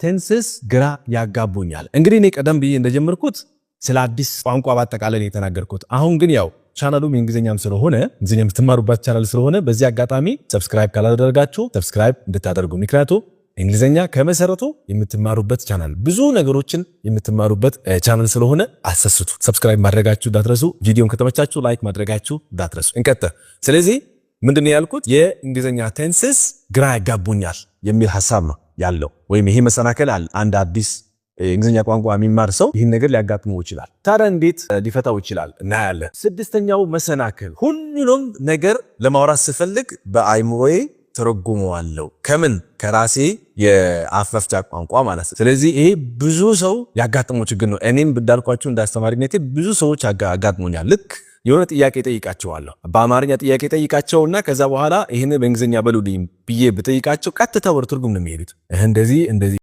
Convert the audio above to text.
ቴንስስ ግራ ያጋቡኛል። እንግዲህ እኔ ቀደም ብዬ እንደጀመርኩት ስለ አዲስ ቋንቋ ባጠቃላይ የተናገርኩት። አሁን ግን ያው ቻናሉም እንግሊዘኛም ስለሆነ እንግሊዘኛ የምትማሩበት ቻናል ስለሆነ በዚህ አጋጣሚ ሰብስክራይብ ካላደረጋችሁ ሰብስክራይብ እንድታደርጉ። ምክንያቱም እንግሊዘኛ ከመሰረቱ የምትማሩበት ቻናል ብዙ ነገሮችን የምትማሩበት ቻናል ስለሆነ አሰስቱ። ሰብስክራይብ ማድረጋችሁ እንዳትረሱ። ቪዲዮን ከተመቻችሁ ላይክ ማድረጋችሁ እንዳትረሱ። እንቀጥል። ስለዚህ ምንድነው ያልኩት? የእንግሊዘኛ ቴንስስ ግራ ያጋቡኛል የሚል ሐሳብ ነው ያለው። ወይም ይሄ መሰናከል አለ። አንድ አዲስ እንግሊዘኛ ቋንቋ የሚማር ሰው ይህን ነገር ሊያጋጥመው ይችላል። ታዲያ እንዴት ሊፈታው ይችላል እናያለን። ስድስተኛው መሰናከል፣ ሁሉንም ነገር ለማውራት ስፈልግ በአይምሮዬ ተረጉመዋለሁ። ከምን? ከራሴ የአፍ መፍቻ ቋንቋ ማለት ነው። ስለዚህ ይሄ ብዙ ሰው ያጋጥመው ችግር ነው። እኔም እንዳልኳችሁ እንዳስተማሪነቴ ብዙ ሰዎች ያጋጥሙኛል። ልክ የሆነ ጥያቄ ጠይቃቸዋለሁ፣ በአማርኛ ጥያቄ ጠይቃቸውና ከዛ በኋላ ይሄን በእንግሊዘኛ በሉልኝ ብዬ ብጠይቃቸው ቀጥታ ወደ ትርጉም ነው የሚሄዱት። እንደዚህ